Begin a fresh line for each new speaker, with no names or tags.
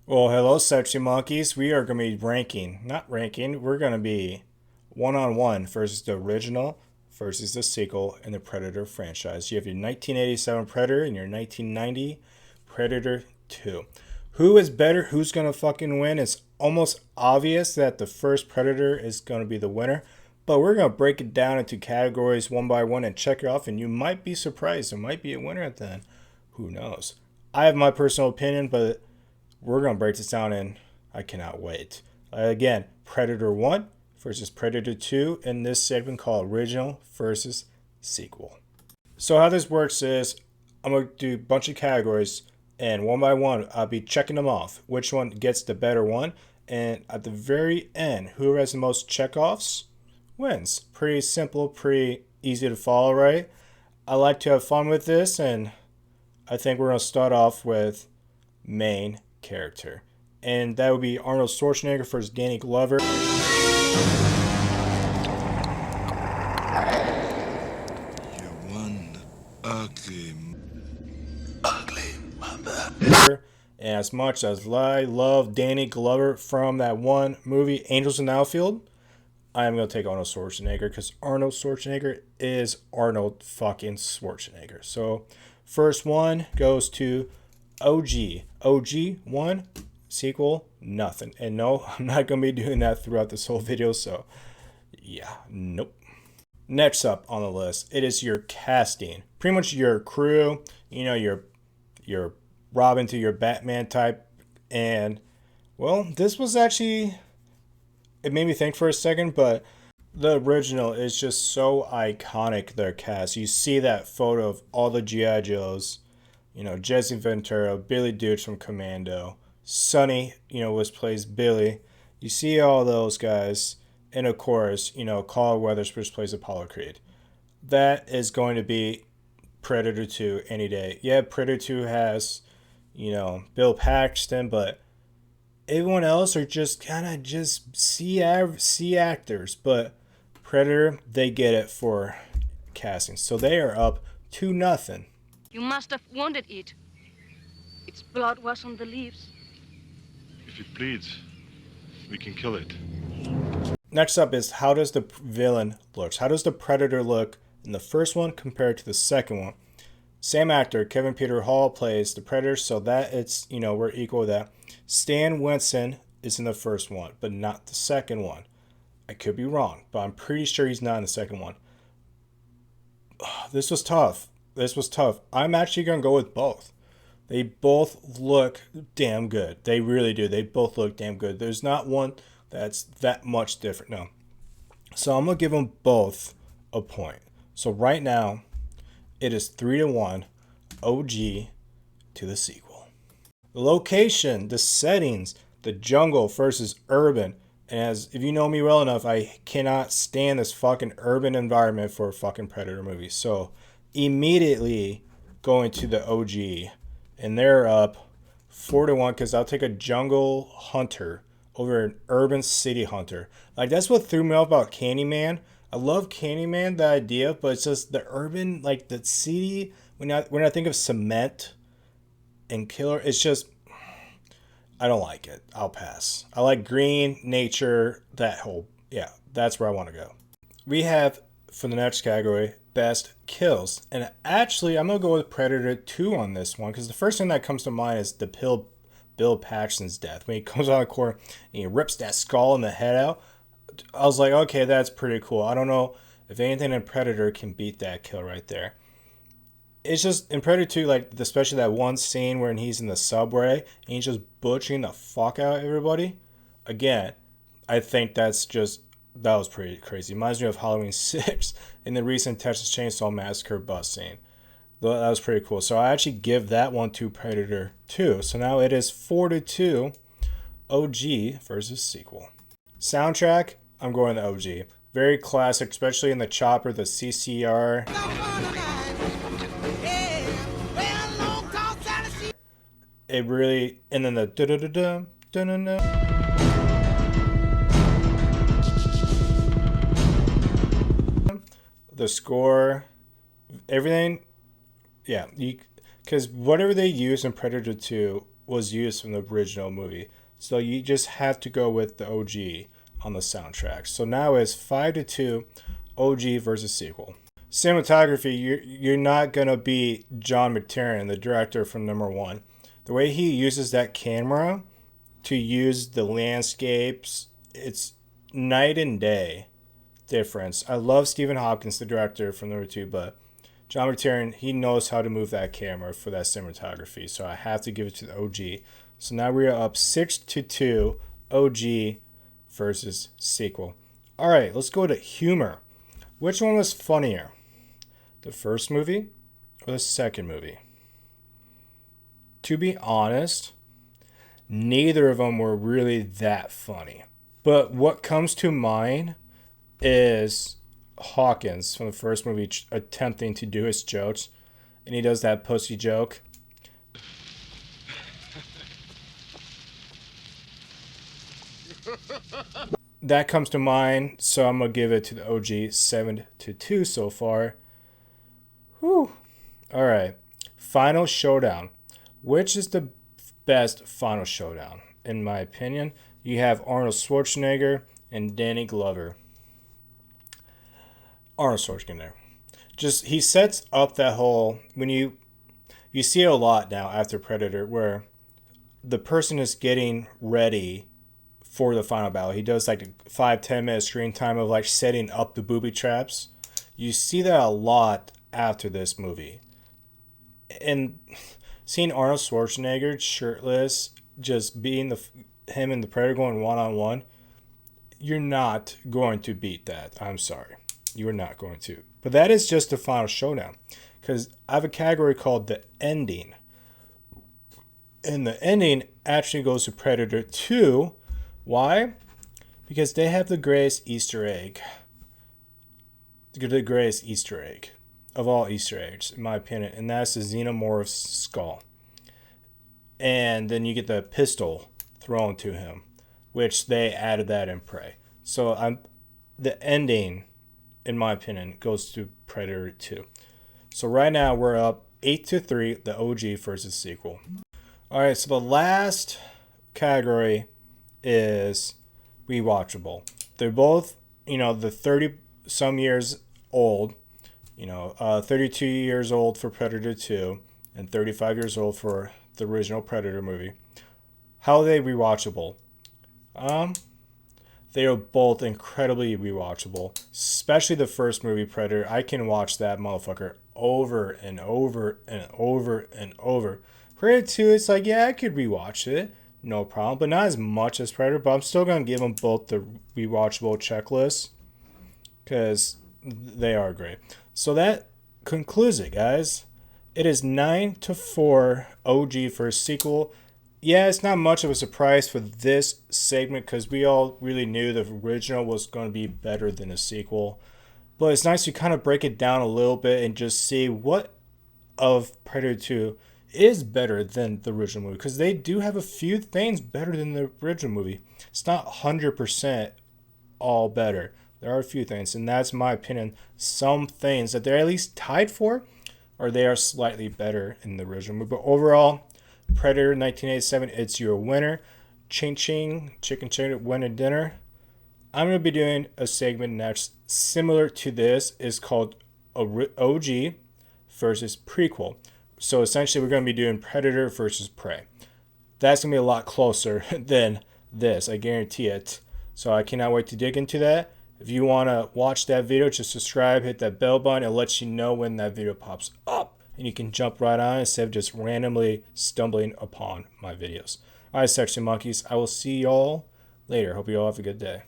Well, hello, sexy monkeys. We are going to be not ranking, we're going to be one-on-one versus the original versus the sequel in the Predator franchise. You have your 1987 Predator and your 1990 Predator 2. Who is better? Who's going to fucking win? It's almost obvious that the first Predator is going to be the winner, but we're going to break it down into categories one by one and check it off, and you might be surprised. There might be a winner at the end. Who knows? I have my personal opinion, but we're going to break this down and I cannot wait. Again, Predator 1 versus Predator 2 in this segment called Original versus Sequel. So how this works is I'm going to do a bunch of categories and one by one I'll be checking them off. Which one gets the better one. And at the very end, whoever has the most checkoffs wins. Pretty simple, pretty easy to follow, right? I like to have fun with this, and I think we're going to start off with main character, and that would be Arnold Schwarzenegger versus Danny Glover.
You one ugly mother.
And as much as I love Danny Glover from that one movie Angels in the Outfield, I'm going to take Arnold Schwarzenegger because Arnold Schwarzenegger is Arnold fucking Schwarzenegger. So first one goes to OG. OG 1, sequel nothing. And no, I'm not going to be doing that throughout this whole video, so yeah, nope. Next up on the list, it is your casting. Pretty much your crew, you know, your Robin to your Batman type. And well, this was actually, it made me think for a second, but the original is just so iconic, their cast. You see that photo of all the G.I. Joes. You know, Jesse Ventura, Billy Dukes from Commando, Sonny, plays Billy. You see all those guys, and of course, Carl Weathers, which plays Apollo Creed. That is going to be Predator 2 any day. Yeah, Predator 2 has, Bill Paxton, but everyone else are just kind of just C actors. But Predator, they get it for casting. So they are up 2-0.
You must have wounded it. Its blood was on the leaves.
If it bleeds, we can kill it.
Next up is how does the villain look? How does the Predator look in the first one compared to the second one? Same actor, Kevin Peter Hall, plays the Predator, so that it's, we're equal with that. Stan Winston is in the first one, but not the second one. I could be wrong, but I'm pretty sure he's not in the second one. This was tough. I'm actually going to go with both. They both look damn good. They really do. They both look damn good. There's not one that's that much different. No. So I'm going to give them both a point. So right now, it is 3-1 OG to the sequel. The location, the settings, the jungle versus urban. And as if you know me well enough, I cannot stand this fucking urban environment for a fucking Predator movie. So immediately going to the OG, and they're up 4-1 because I'll take a jungle hunter over an urban city hunter. Like, that's what threw me off about Candyman. I love Candyman, the idea, but it's just the urban, like the city. When I think of cement and killer, it's just, I don't like it. I'll pass. I like green, nature, that whole, yeah, that's where I want to go. We have, for the next category, best kills. And actually, I'm going to go with Predator 2 on this one, because the first thing that comes to mind is the Bill Paxton's death. When he comes out of the corner and he rips that skull and the head out, I was like, okay, that's pretty cool. I don't know if anything in Predator can beat that kill right there. It's just, in Predator 2, like, especially that one scene where he's in the subway and he's just butchering the fuck out of everybody. Again, I think that was pretty crazy. Reminds me of Halloween 6 in the recent Texas Chainsaw Massacre bus scene. That was pretty cool. So I actually give that one to Predator 2. So now it is 4-2 OG versus sequel. Soundtrack, I'm going to OG. Very classic, especially in the chopper, the CCR. It really, and then the da-da-da-da, da-da-da. The score, everything, yeah, because whatever they use in Predator 2 was used from the original movie. So you just have to go with the OG on the soundtrack. So now it's 5-2, OG versus sequel. Cinematography, you're not going to be John McTiernan, the director from number 1. The way he uses that camera to use the landscapes, it's night and day difference. I love Stephen Hopkins, the director from number 2, but John McTiernan, he knows how to move that camera for that cinematography. So I have to give it to the OG. So now we are up 6-2, OG versus sequel. All right, let's go to humor. Which one was funnier? The first movie or the second movie? To be honest, neither of them were really that funny. But what comes to mind is Hawkins from the first movie attempting to do his jokes, and he does that pussy joke. That comes to mind, so I'm gonna give it to the OG. 7-2 so far. Whew. All right, final showdown. Which is the best final showdown? In my opinion, you have Arnold Schwarzenegger and Danny Glover. Arnold Schwarzenegger. Just, he sets up that whole, when you see it a lot now after Predator, where the person is getting ready for the final battle. He does like a 5-10 minute screen time of like setting up the booby traps. You see that a lot after this movie. And seeing Arnold Schwarzenegger shirtless, just being him and the Predator going one-on-one, you're not going to beat that. I'm sorry. You are not going to. But that is just the final showdown. Because I have a category called the ending. And the ending actually goes to Predator 2. Why? Because they have the greatest Easter egg. The greatest Easter egg of all Easter eggs, in my opinion. And that's the Xenomorph's skull. And then you get the pistol thrown to him, which they added that in Prey. So the ending, in my opinion, goes to Predator 2. So right now we're up 8-3, the OG versus sequel. All right, so the last category is rewatchable. They're both, the 30-some years old, 32 years old for Predator 2 and 35 years old for the original Predator movie. How are they rewatchable? They are both incredibly rewatchable, especially the first movie, Predator. I can watch that motherfucker over and over and over and over. Predator 2, it's like, yeah, I could rewatch it, no problem, but not as much as Predator, but I'm still going to give them both the rewatchable checklist because they are great. So that concludes it, guys. It is 9-4 OG for a sequel. Yeah, it's not much of a surprise for this segment because we all really knew the original was going to be better than the sequel. But it's nice to kind of break it down a little bit and just see what of Predator 2 is better than the original movie. Because they do have a few things better than the original movie. It's not 100% all better. There are a few things, and that's my opinion. Some things that they're at least tied for, or they are slightly better in the original movie. But overall, Predator 1987, it's your winner. Ching ching, chicken chicken, winner dinner. I'm going to be doing a segment next similar to this. It's called OG versus prequel. So essentially, we're going to be doing Predator versus Prey. That's going to be a lot closer than this, I guarantee it. So I cannot wait to dig into that. If you want to watch that video, just subscribe, hit that bell button. It lets you know when that video pops up. And you can jump right on instead of just randomly stumbling upon my videos. All right, Section Monkeys. I will see y'all later. Hope you all have a good day.